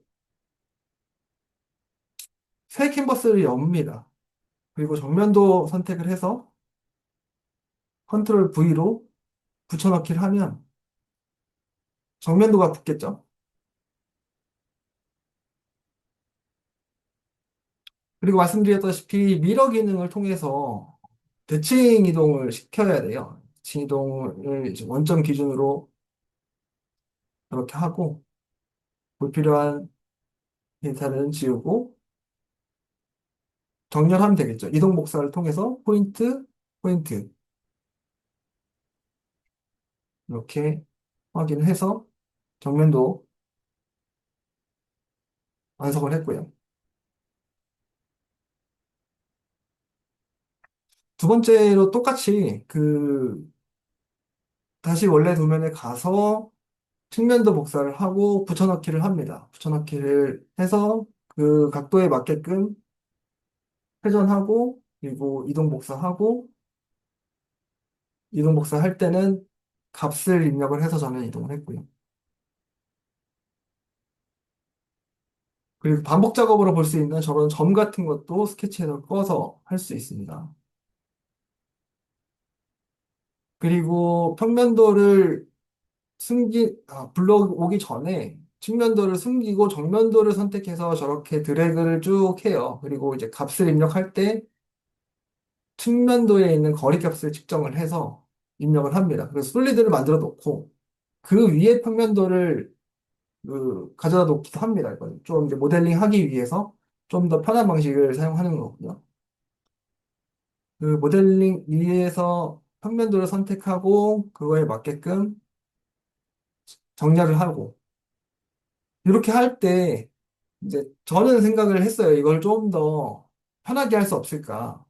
A: 새 캔버스를 엽니다. 그리고 정면도 선택을 해서 컨트롤 V로 붙여넣기를 하면 정면도가 붙겠죠. 그리고 말씀드렸다시피 미러 기능을 통해서 대칭 이동을 시켜야 돼요. 대칭 이동을 이제 원점 기준으로 이렇게 하고 불필요한 데이터는 지우고 정렬하면 되겠죠. 이동 복사를 통해서 포인트, 포인트 이렇게 확인해서 정면도 완성을 했고요. 두 번째로 똑같이 다시 원래 도면에 가서 측면도 복사를 하고 붙여넣기를 합니다. 붙여넣기를 해서 그 각도에 맞게끔 회전하고 그리고 이동 복사하고 이동 복사할 때는 값을 입력을 해서 저는 이동을 했고요. 그리고 반복 작업으로 볼 수 있는 저런 점 같은 것도 스케치에서 꺼서 할 수 있습니다. 그리고 평면도를 불러오기 전에 측면도를 숨기고 정면도를 선택해서 저렇게 드래그를 쭉 해요. 그리고 이제 값을 입력할 때 측면도에 있는 거리 값을 측정을 해서 입력을 합니다. 그래서 솔리드를 만들어 놓고 그 위에 평면도를 가져다 놓기도 합니다. 이건 좀 이제 모델링 하기 위해서 좀 더 편한 방식을 사용하는 거고요. 그 모델링 위에서 평면도를 선택하고 그거에 맞게끔 정렬을 하고 이렇게 할 때 이제 저는 생각을 했어요. 이걸 좀 더 편하게 할 수 없을까.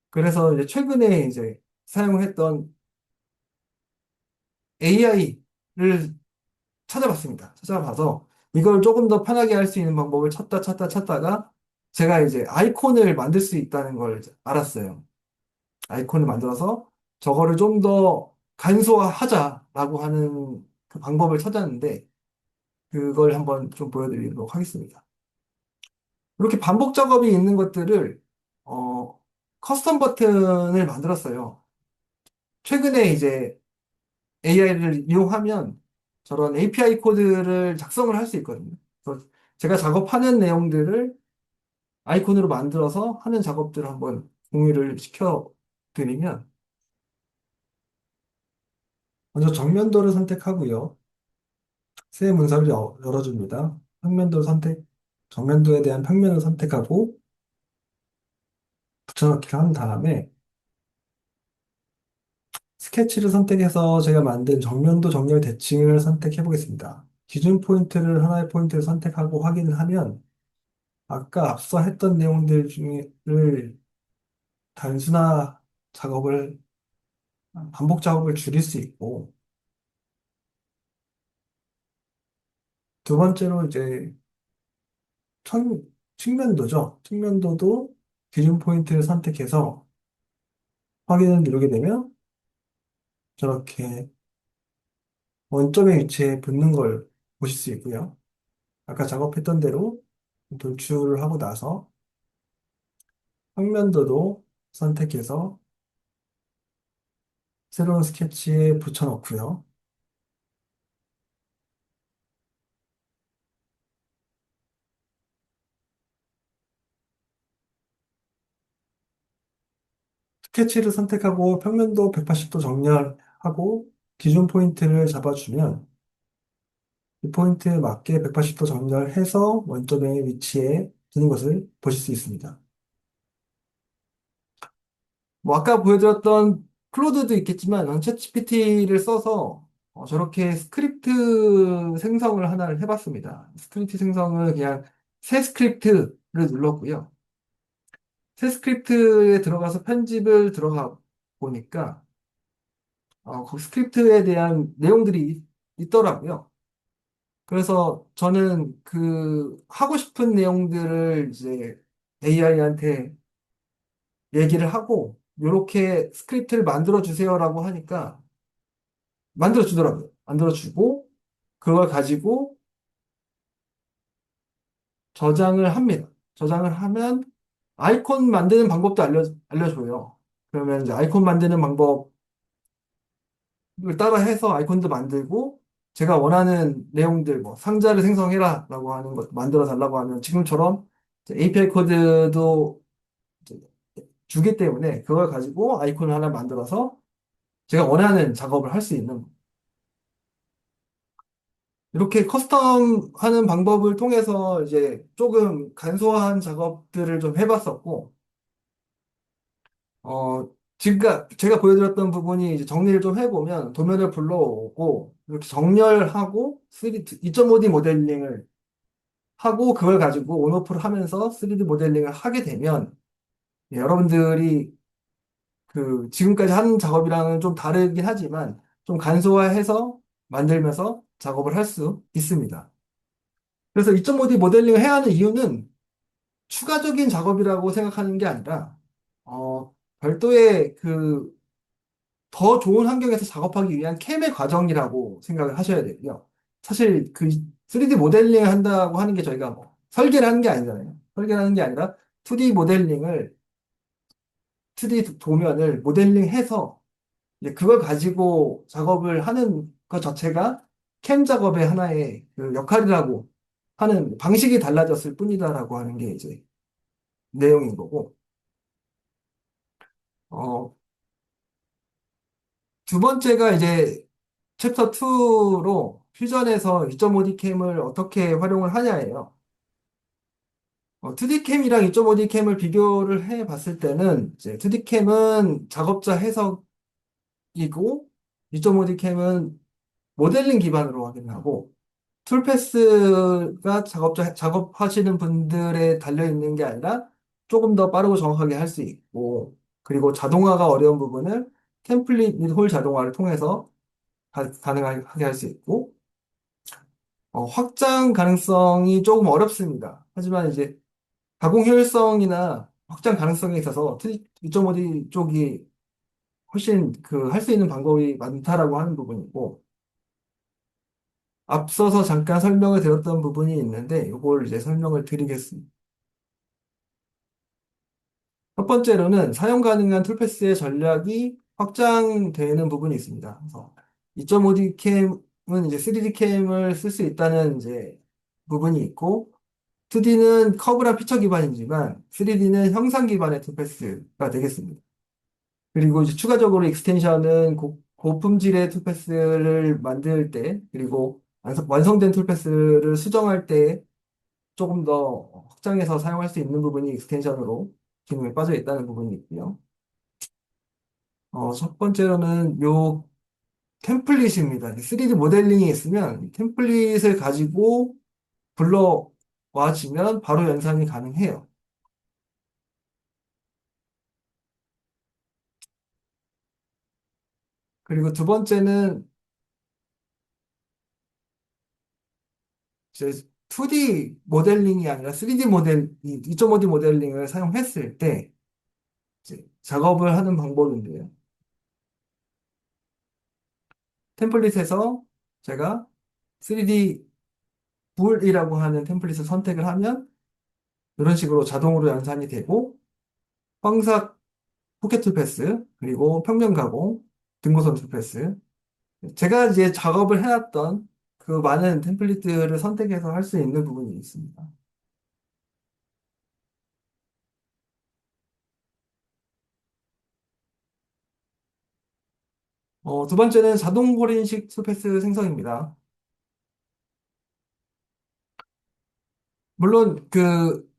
A: 그래서 이제 최근에 이제 사용했던 AI를 찾아봤습니다. 찾아봐서 이걸 조금 더 편하게 할 수 있는 방법을 찾다가 제가 이제 아이콘을 만들 수 있다는 걸 이제 알았어요. 아이콘을 만들어서 저거를 좀 더 간소화하자라고 하는 그 방법을 찾았는데 그걸 한번 좀 보여드리도록 하겠습니다. 이렇게 반복 작업이 있는 것들을 커스텀 버튼을 만들었어요. 최근에 이제 AI를 이용하면 저런 API 코드를 작성을 할 수 있거든요. 그래서 제가 작업하는 내용들을 아이콘으로 만들어서 하는 작업들을 한번 공유를 시켜드리면 먼저 정면도를 선택하고요. 새 문서를 열어줍니다. 정면도에 대한 평면을 선택하고 붙여넣기를 한 다음에 스케치를 선택해서 제가 만든 정면도 정렬 대칭을 선택해 보겠습니다. 기준 포인트를 하나의 포인트를 선택하고 확인을 하면 아까 앞서 했던 내용들 중에를 단순화 작업을 반복 작업을 줄일 수 있고 두 번째로 이제 천, 측면도죠. 측면도도 기준 포인트를 선택해서 확인을 누르게 되면 저렇게 원점의 위치에 붙는 걸 보실 수 있고요. 아까 작업했던 대로 돌출을 하고 나서 평면도도 선택해서 새로운 스케치에 붙여넣고요. 스케치를 선택하고 평면도 180도 정렬하고 기준 포인트를 잡아주면 이 포인트에 맞게 180도 정렬해서 원점의 위치에 두는 것을 보실 수 있습니다. 뭐 아까 보여드렸던 클로드도 있겠지만 챗GPT를 써서 저렇게 스크립트 생성을 하나를 해봤습니다. 스크립트 생성을 그냥 새 스크립트를 눌렀고요. 새 스크립트에 들어가서 편집을 들어가 보니까 그 스크립트에 대한 내용들이 있더라고요. 그래서 저는 그 하고 싶은 내용들을 이제 AI한테 얘기를 하고 이렇게 스크립트를 만들어 주세요라고 하니까 만들어 주더라고요. 만들어 주고 그걸 가지고 저장을 합니다. 저장을 하면 아이콘 만드는 방법도 알려줘요. 그러면 이제 아이콘 만드는 방법을 따라 해서 아이콘도 만들고 제가 원하는 내용들, 뭐 상자를 생성해라 라고 하는 것 만들어 달라고 하면 지금처럼 API 코드도 이제 주기 때문에 그걸 가지고 아이콘을 하나 만들어서 제가 원하는 작업을 할 수 있는 이렇게 커스텀 하는 방법을 통해서 이제 조금 간소한 작업들을 좀 해봤었고, 어, 지금 제가 보여드렸던 부분이 이제 정리를 좀 해보면 도면을 불러오고, 이렇게 정렬하고 2.5D 모델링을 하고 그걸 가지고 온오프를 하면서 3D 모델링을 하게 되면 여러분들이 그 지금까지 하는 작업이랑은 좀 다르긴 하지만 좀 간소화해서 만들면서 작업을 할 수 있습니다. 그래서 2.5D 모델링을 해야 하는 이유는 추가적인 작업이라고 생각하는 게 아니라, 별도의 그 더 좋은 환경에서 작업하기 위한 캠의 과정이라고 생각을 하셔야 되고요. 사실 그 3D 모델링을 한다고 하는 게 저희가 뭐 설계를 하는 게 아니잖아요. 설계를 하는 게 아니라 2D 모델링을, 2D 도면을 모델링해서 이제 그걸 가지고 작업을 하는 것 자체가 캠 작업의 하나의 그 역할이라고 하는 방식이 달라졌을 뿐이다라고 하는 게 이제 내용인 거고, 어, 두 번째가 이제 챕터 2로 퓨전에서 2.5D 캠을 어떻게 활용을 하냐예요. 2D 캠이랑 2.5D 캠을 비교를 해 봤을 때는 이제 2D 캠은 작업자 해석이고 2.5D 캠은 모델링 기반으로 확인하고 툴패스가 작업하시는 분들에 달려 있는 게 아니라 조금 더 빠르고 정확하게 할 수 있고 그리고 자동화가 어려운 부분을 템플릿 및 홀 자동화를 통해서 가능하게 할 수 있고 확장 가능성이 조금 어렵습니다. 하지만 이제 가공 효율성이나 확장 가능성에 있어서 2.5D 쪽이 훨씬 그 할 수 있는 방법이 많다라고 하는 부분이고 앞서서 잠깐 설명을 드렸던 부분이 있는데 이걸 이제 설명을 드리겠습니다. 첫 번째로는 사용 가능한 툴패스의 전략이 확장되는 부분이 있습니다. 그래서 2.5D 캠은 이제 3D 캠을 쓸 수 있다는 이제 부분이 있고 2D는 커브랑 피처 기반이지만 3D는 형상 기반의 툴패스가 되겠습니다. 그리고 이제 추가적으로 익스텐션은 고품질의 툴패스를 만들 때 그리고 완성된 툴패스를 수정할 때 조금 더 확장해서 사용할 수 있는 부분이 익스텐션으로 기능에 빠져 있다는 부분이 있고요. 첫 번째로는 요 템플릿입니다. 3D 모델링이 있으면 이 템플릿을 가지고 불러와주면 바로 연산이 가능해요. 그리고 두 번째는 이제 2D 모델링이 아니라 3D 2.5D 모델링을 사용했을 때 이제 작업을 하는 방법인데요. 템플릿에서 제가 3D 불이라고 하는 템플릿을 선택을 하면 이런 식으로 자동으로 연산이 되고 황삭 포켓 툴패스 그리고 평면 가공 등고선 툴패스 제가 이제 작업을 해놨던 그 많은 템플릿들을 선택해서 할 수 있는 부분이 있습니다. 두 번째는 자동 호린식 툴패스 생성입니다. 물론 그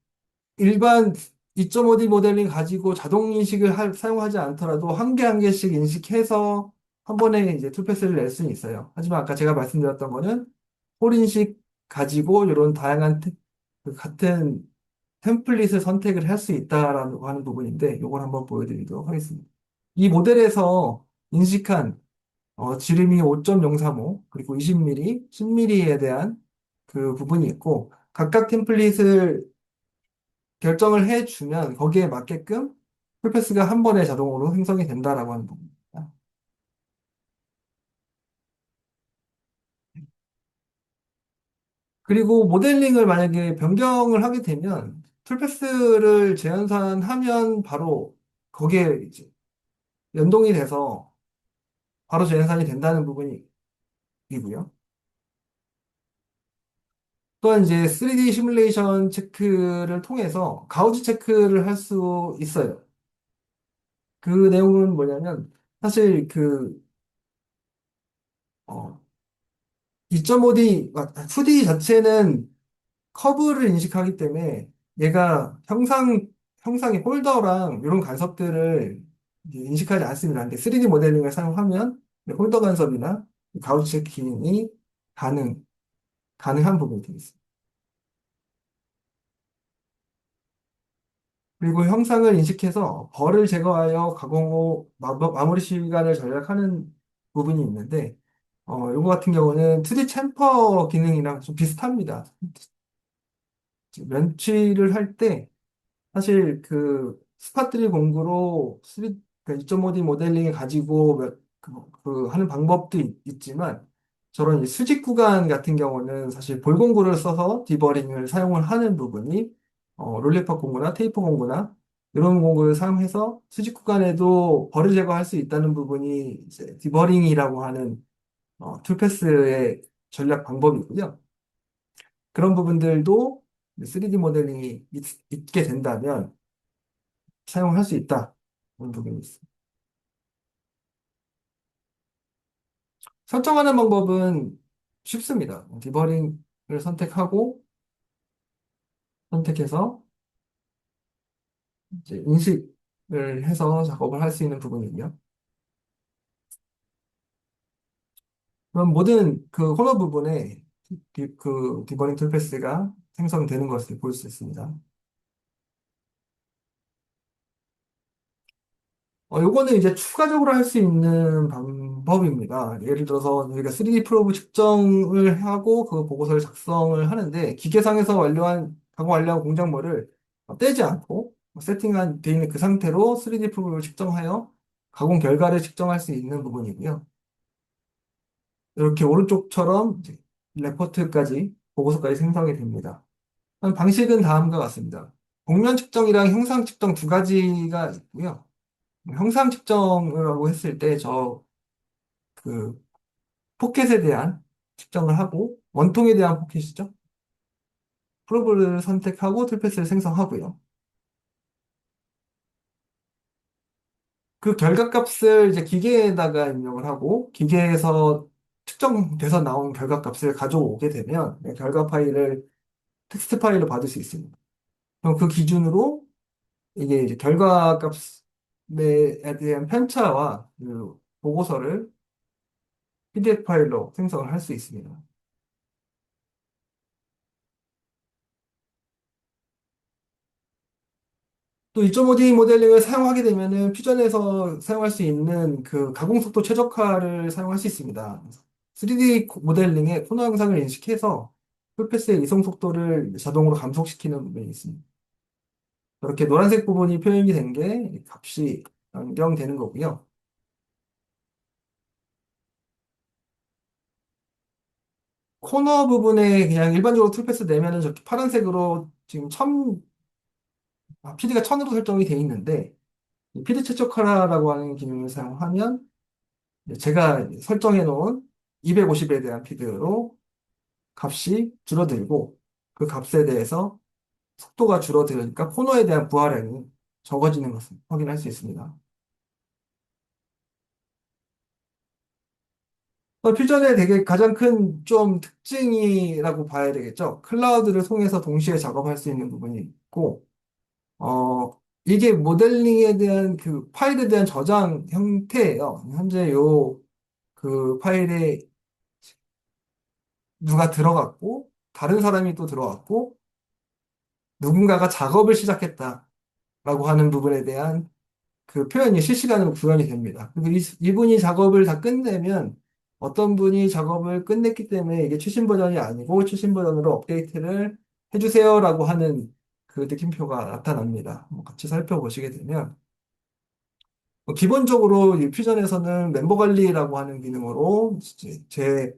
A: 일반 2.5D 모델링 가지고 자동 인식을 사용하지 않더라도 한 개 한 개씩 인식해서 한 번에 이제 투패스를 낼 수는 있어요. 하지만 아까 제가 말씀드렸던 거는 홀 인식 가지고 이런 다양한 그 같은 템플릿을 선택을 할 수 있다라고 하는 부분인데 이걸 한번 보여드리도록 하겠습니다. 이 모델에서 인식한 지름이 5.035 그리고 20mm, 10mm에 대한 그 부분이 있고 각각 템플릿을 결정을 해주면 거기에 맞게끔 풀패스가 한 번에 자동으로 생성이 된다라고 하는 부분입니다. 그리고 모델링을 만약에 변경을 하게 되면 풀패스를 재현산하면 바로 거기에 이제 연동이 돼서 바로 재현산이 된다는 부분이고요. 또한 이제 3D 시뮬레이션 체크를 통해서 가우지 체크를 할 수 있어요. 그 내용은 뭐냐면 사실 그 어, 2.5D, 2D 자체는 커브를 인식하기 때문에 얘가 형상의 홀더랑 이런 간섭들을 이제 인식하지 않습니다. 근데 3D 모델링을 사용하면 홀더 간섭이나 가우치 체킹이 가능, 가능한 부분이 되겠습니다. 그리고 형상을 인식해서 벌을 제거하여 가공 후 마무리 시간을 절약하는 부분이 있는데, 이거 같은 경우는 2D 챔퍼 기능이랑 좀 비슷합니다. 면치를 할 때, 사실 그 스파트리 공구로 3, 2.5D 모델링을 가지고 하는 방법도 있지만, 저런 이 수직 구간 같은 경우는 사실 볼 공구를 써서 디버링을 사용을 하는 부분이 롤리팝 공구나 테이프 공구나 이런 공구를 사용해서 수직 구간에도 벌을 제거할 수 있다는 부분이 이제 디버링이라고 하는 툴패스의 전략 방법이고요. 그런 부분들도 3D 모델링이 있게 된다면 사용할 수 있다. 그런 부분이 있습니다. 설정하는 방법은 쉽습니다. 디버링을 선택해서 이제 인식을 해서 작업을 할 수 있는 부분이고요. 그럼 모든 그 홀로 부분에 그 디버링 툴패스가 생성되는 것을 볼 수 있습니다. 요거는 이제 추가적으로 할 수 있는 방법입니다. 예를 들어서 저희가 3D 프로브 측정을 하고 그 보고서를 작성을 하는데 기계상에서 가공 완료한 공작물을 떼지 않고 세팅한 돼 있는 그 상태로 3D 프로브를 측정하여 가공 결과를 측정할 수 있는 부분이고요. 이렇게 오른쪽처럼 이제 레포트까지 보고서까지 생성이 됩니다. 방식은 다음과 같습니다. 곡면 측정이랑 형상 측정 두 가지가 있고요. 형상 측정을 하고 했을 때 그 포켓에 대한 측정을 하고 원통에 대한 포켓이죠. 프로브를 선택하고 툴패스를 생성하고요. 그 결과값을 이제 기계에다가 입력을 하고 기계에서 측정돼서 나온 결과값을 가져오게 되면 결과 파일을 텍스트 파일로 받을 수 있습니다. 그럼 그 기준으로 이게 이제 결과값에 대한 편차와 그 보고서를 PDF 파일로 생성을 할 수 있습니다. 또 2.5D 모델링을 사용하게 되면은 퓨전에서 사용할 수 있는 그 가공 속도 최적화를 사용할 수 있습니다. 3D 모델링의 코너 영상을 인식해서 풀패스의 이송 속도를 자동으로 감속시키는 부분이 있습니다. 이렇게 노란색 부분이 표현이 된 게 값이 변경되는 거고요. 코너 부분에 그냥 일반적으로 툴패스 내면은 저렇게 파란색으로 지금 PD가 1000으로 설정이 돼 있는데 PD 최적화라고 하는 기능을 사용하면 제가 설정해 놓은 250에 대한 피드로 값이 줄어들고 그 값에 대해서 속도가 줄어들으니까 코너에 대한 부하량이 적어지는 것을 확인할 수 있습니다. 퓨전의 되게 가장 큰 좀 특징이라고 봐야 되겠죠. 클라우드를 통해서 동시에 작업할 수 있는 부분이 있고, 이게 모델링에 대한 그 파일에 대한 저장 형태예요. 현재 그 파일에 누가 들어갔고, 다른 사람이 또 들어갔고, 누군가가 작업을 시작했다라고 하는 부분에 대한 그 표현이 실시간으로 구현이 됩니다. 그리고 이분이 작업을 다 끝내면 어떤 분이 작업을 끝냈기 때문에 이게 최신 버전이 아니고 최신 버전으로 업데이트를 해주세요라고 하는 그 느낌표가 나타납니다. 같이 살펴보시게 되면 기본적으로 이 퓨전에서는 멤버 관리라고 하는 기능으로 이제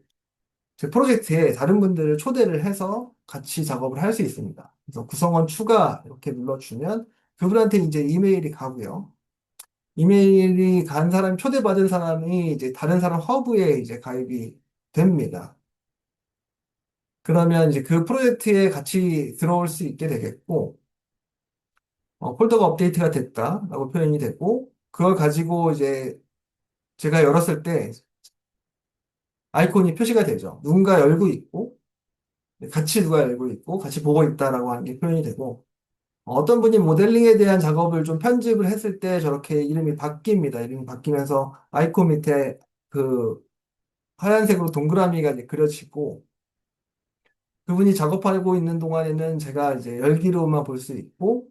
A: 제 프로젝트에 다른 분들을 초대를 해서 같이 작업을 할 수 있습니다. 그래서 구성원 추가 이렇게 눌러주면 그분한테 이제 이메일이 가고요. 이메일이 간 사람, 초대받은 사람이 이제 다른 사람 허브에 이제 가입이 됩니다. 그러면 이제 그 프로젝트에 같이 들어올 수 있게 되겠고, 폴더가 업데이트가 됐다라고 표현이 되고, 그걸 가지고 이제 제가 열었을 때 아이콘이 표시가 되죠. 누군가 열고 있고, 같이 누가 열고 있고, 같이 보고 있다라고 하는 게 표현이 되고, 어떤 분이 모델링에 대한 작업을 좀 편집을 했을 때 저렇게 이름이 바뀝니다. 이름이 바뀌면서 아이콘 밑에 그 하얀색으로 동그라미가 이제 그려지고, 그분이 작업하고 있는 동안에는 제가 이제 열기로만 볼 수 있고,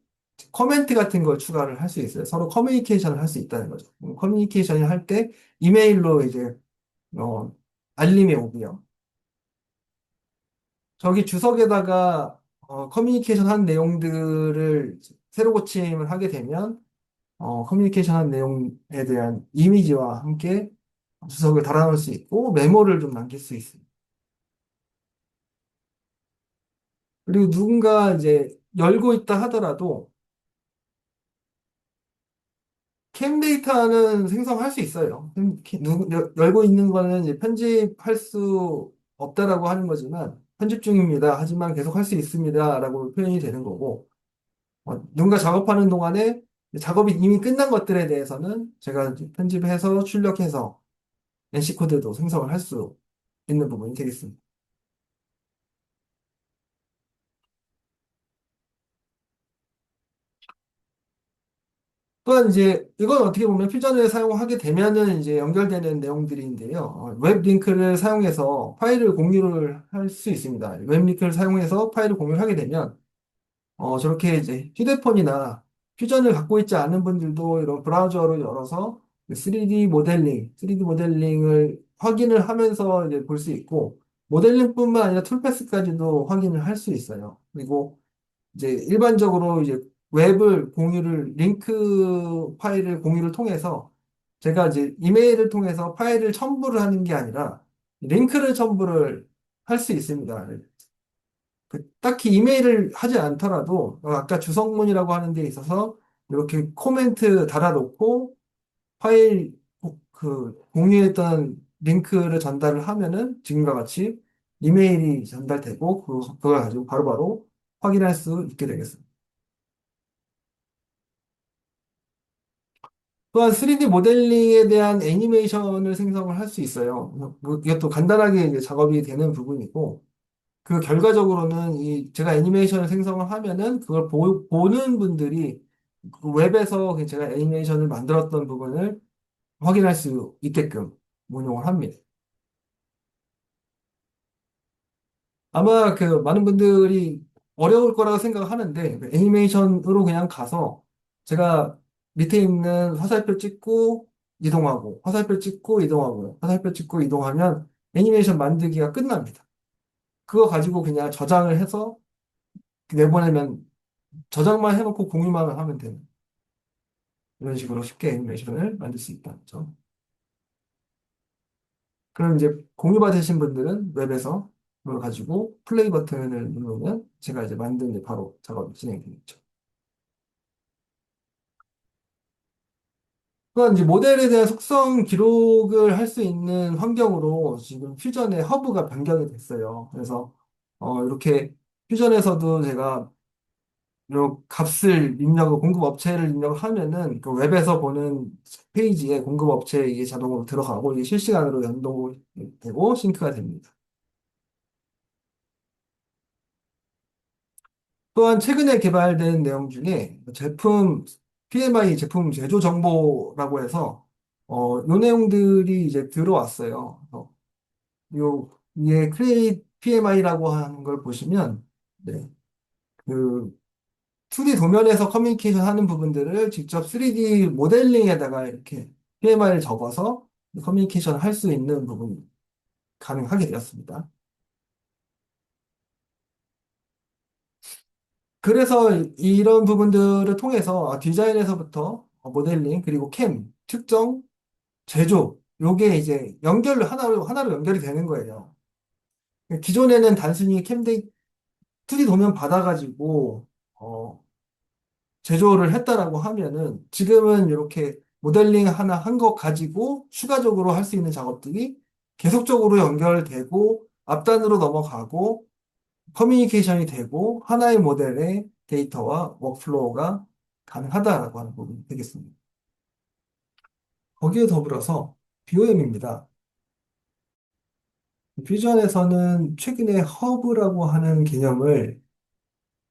A: 커멘트 같은 걸 추가를 할 수 있어요. 서로 커뮤니케이션을 할 수 있다는 거죠. 커뮤니케이션을 할 때 이메일로 이제, 어, 알림이 오고요. 저기 주석에다가 커뮤니케이션 한 내용들을 새로 고침을 하게 되면 커뮤니케이션 한 내용에 대한 이미지와 함께 주석을 달아놓을 수 있고 메모를 좀 남길 수 있습니다. 그리고 누군가 이제 열고 있다 하더라도 캠 데이터는 생성할 수 있어요. 열고 있는 거는 이제 편집할 수 없다라고 하는 거지만 편집 중입니다. 하지만 계속 할 수 있습니다라고 표현이 되는 거고 누군가 작업하는 동안에 작업이 이미 끝난 것들에 대해서는 제가 이제 편집해서 출력해서 NC 코드도 생성을 할 수 있는 부분이 되겠습니다. 또한 이제 이건 어떻게 보면 퓨전을 사용하게 되면은 이제 연결되는 내용들인데요. 웹 링크를 사용해서 파일을 공유를 할 수 있습니다. 웹 링크를 사용해서 파일을 공유를 하게 되면 저렇게 이제 휴대폰이나 퓨전을 갖고 있지 않은 분들도 이런 브라우저를 열어서 3D 모델링을 확인을 하면서 이제 볼 수 있고 모델링뿐만 아니라 툴패스까지도 확인을 할 수 있어요. 그리고 이제 일반적으로 이제 웹을 공유를 링크 파일을 공유를 통해서 제가 이제 이메일을 통해서 파일을 첨부를 하는 게 아니라 링크를 첨부를 할 수 있습니다. 딱히 이메일을 하지 않더라도 아까 주성문이라고 하는 데 있어서 이렇게 코멘트 달아놓고 파일 공유했던 링크를 전달을 하면은 지금과 같이 이메일이 전달되고 그걸 가지고 바로바로 확인할 수 있게 되겠습니다. 또한 3D 모델링에 대한 애니메이션을 생성을 할 수 있어요. 이것도 간단하게 이제 작업이 되는 부분이고, 그 결과적으로는 제가 애니메이션을 생성을 하면은 그걸 보는 분들이 그 웹에서 그 제가 애니메이션을 만들었던 부분을 확인할 수 있게끔 운용을 합니다. 아마 그 많은 분들이 어려울 거라고 생각하는데 그 애니메이션으로 그냥 가서 제가 밑에 있는 화살표 찍고 이동하고 화살표 찍고 이동하고 화살표 찍고 이동하면 애니메이션 만들기가 끝납니다. 그거 가지고 그냥 저장을 해서 내보내면 저장만 해놓고 공유만 하면 되는 이런 식으로 쉽게 애니메이션을 만들 수 있다는 점. 그럼 이제 공유받으신 분들은 웹에서 그걸 가지고 플레이 버튼을 누르면 제가 이제 만든 게 바로 작업이 진행되겠죠. 또한 이제 모델에 대한 속성 기록을 할 수 있는 환경으로 지금 퓨전의 허브가 변경이 됐어요. 그래서 이렇게 퓨전에서도 제가 이런 값을 입력을 공급 업체를 입력을 하면은 그 웹에서 보는 페이지에 공급 업체에 이게 자동으로 들어가고 이게 실시간으로 연동되고 싱크가 됩니다. 또한 최근에 개발된 내용 중에 제품 PMI 제품 제조 정보라고 해서 요 내용들이 이제 들어왔어요. 요 위에 크리에이트 PMI라고 하는 걸 보시면 네, 그 2D 도면에서 커뮤니케이션 하는 부분들을 직접 3D 모델링에다가 이렇게 PMI를 적어서 커뮤니케이션 할 수 있는 부분이 가능하게 되었습니다. 그래서 이런 부분들을 통해서 디자인에서부터 모델링 그리고 캠 특정, 제조, 요게 이제 하나로 연결이 되는 거예요. 기존에는 단순히 캠데이 2D 도면 받아가지고, 어, 제조를 했다라고 하면은 지금은 이렇게 모델링 하나 한 거 가지고 추가적으로 할 수 있는 작업들이 계속적으로 연결되고 앞단으로 넘어가고 커뮤니케이션이 되고 하나의 모델의 데이터와 워크플로우가 가능하다라고 하는 부분이 되겠습니다. 거기에 더불어서 BOM입니다. 퓨전에서는 최근에 허브라고 하는 개념을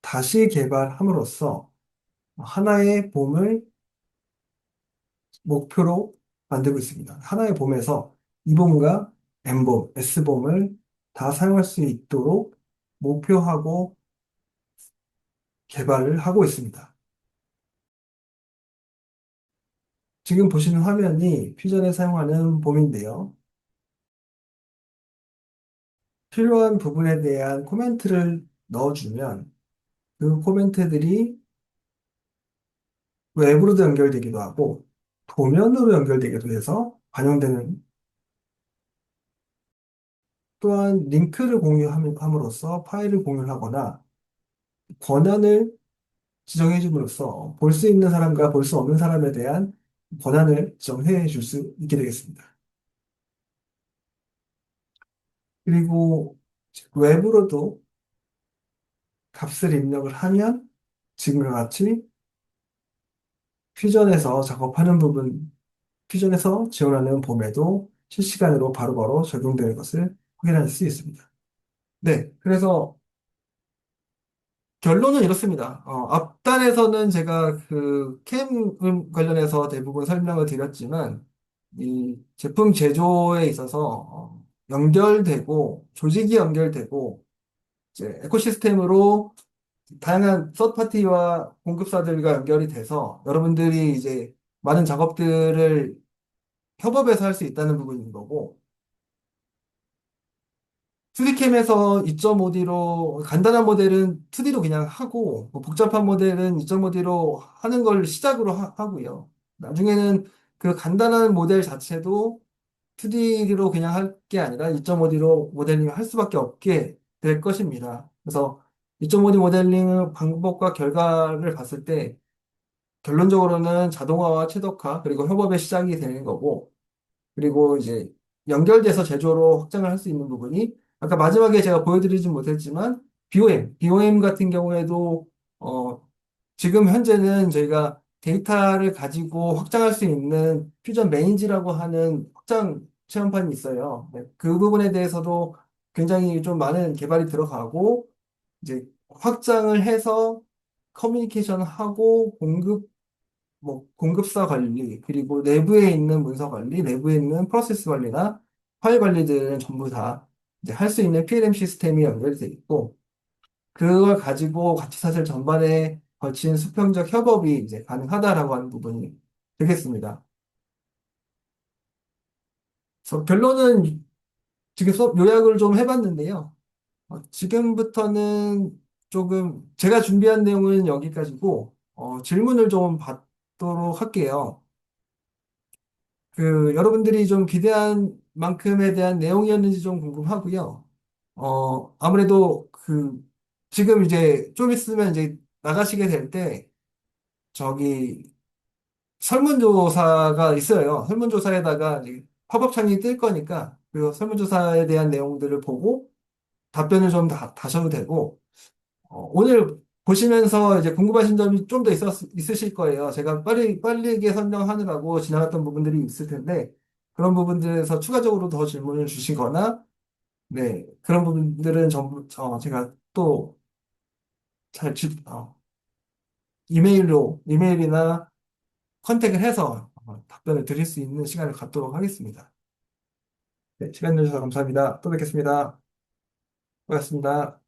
A: 다시 개발함으로써 하나의 봄을 목표로 만들고 있습니다. 하나의 봄에서 E봄과 M봄, S봄을 다 사용할 수 있도록 목표하고 개발을 하고 있습니다. 지금 보시는 화면이 퓨전에 사용하는 봄인데요. 필요한 부분에 대한 코멘트를 넣어주면 그 코멘트들이 웹으로도 연결되기도 하고 도면으로 연결되기도 해서 반영되는, 또한 링크를 공유함으로써 파일을 공유하거나 권한을 지정해 줌으로써 볼 수 있는 사람과 볼 수 없는 사람에 대한 권한을 지정해 줄 수 있게 되겠습니다. 그리고 외부로도 값을 입력을 하면 지금과 같이 퓨전에서 작업하는 부분, 퓨전에서 지원하는 봄에도 실시간으로 바로바로 적용되는 것을 확인할 수 있습니다. 네, 그래서 결론은 이렇습니다. 앞단에서는 제가 그 캠 관련해서 대부분 설명을 드렸지만, 이 제품 제조에 있어서 연결되고, 조직이 연결되고, 이제 에코시스템으로 다양한 서드파티와 공급사들과 연결이 돼서 여러분들이 이제 많은 작업들을 협업해서 할 수 있다는 부분인 거고, 2D캠에서 2.5D로 간단한 모델은 2D로 그냥 하고 뭐 복잡한 모델은 2.5D로 하는 걸 시작으로 고요 나중에는 그 간단한 모델 자체도 2D로 그냥 할 게 아니라 2.5D로 모델링을 할 수밖에 없게 될 것입니다. 그래서 2.5D 모델링 방법과 결과를 봤을 때 결론적으로는 자동화와 최적화 그리고 협업의 시작이 되는 거고, 그리고 이제 연결돼서 제조로 확장을 할 수 있는 부분이 아까 마지막에 제가 보여드리진 못했지만 BOM 같은 경우에도 지금 현재는 저희가 데이터를 가지고 확장할 수 있는 퓨전 메인지라고 하는 확장 체험판이 있어요. 네, 그 부분에 대해서도 굉장히 좀 많은 개발이 들어가고 이제 확장을 해서 커뮤니케이션을 하고 뭐 공급사 관리, 그리고 내부에 있는 문서 관리, 내부에 있는 프로세스 관리나 파일 관리들은 전부 다 이제 할 수 있는 PLM 시스템이 연결이 돼 있고, 그걸 가지고 가치 사슬 전반에 걸친 수평적 협업이 이제 가능하다라고 하는 부분이 되겠습니다. 그래서 결론은 지금 수업 요약을 좀 해봤는데요. 지금부터는 조금 제가 준비한 내용은 여기까지고, 질문을 좀 받도록 할게요. 그 여러분들이 좀 기대한 만큼에 대한 내용이었는지 좀 궁금하고요. 아무래도 그 지금 이제 좀 있으면 이제 나가시게 될 때 저기 설문조사가 있어요. 설문조사에다가 이제 팝업 창이 뜰 거니까 그 설문조사에 대한 내용들을 보고 답변을 좀 다셔도 되고, 오늘 보시면서 이제 궁금하신 점이 좀 더 있으실 거예요. 제가 빠르게 설명하느라고 지나갔던 부분들이 있을 텐데, 그런 부분들에서 추가적으로 더 질문을 주시거나, 네, 그런 부분들은 전부, 제가 또 잘, 이메일이나 컨택을 해서 답변을 드릴 수 있는 시간을 갖도록 하겠습니다. 네, 시간 내주셔서 감사합니다. 또 뵙겠습니다. 고맙습니다.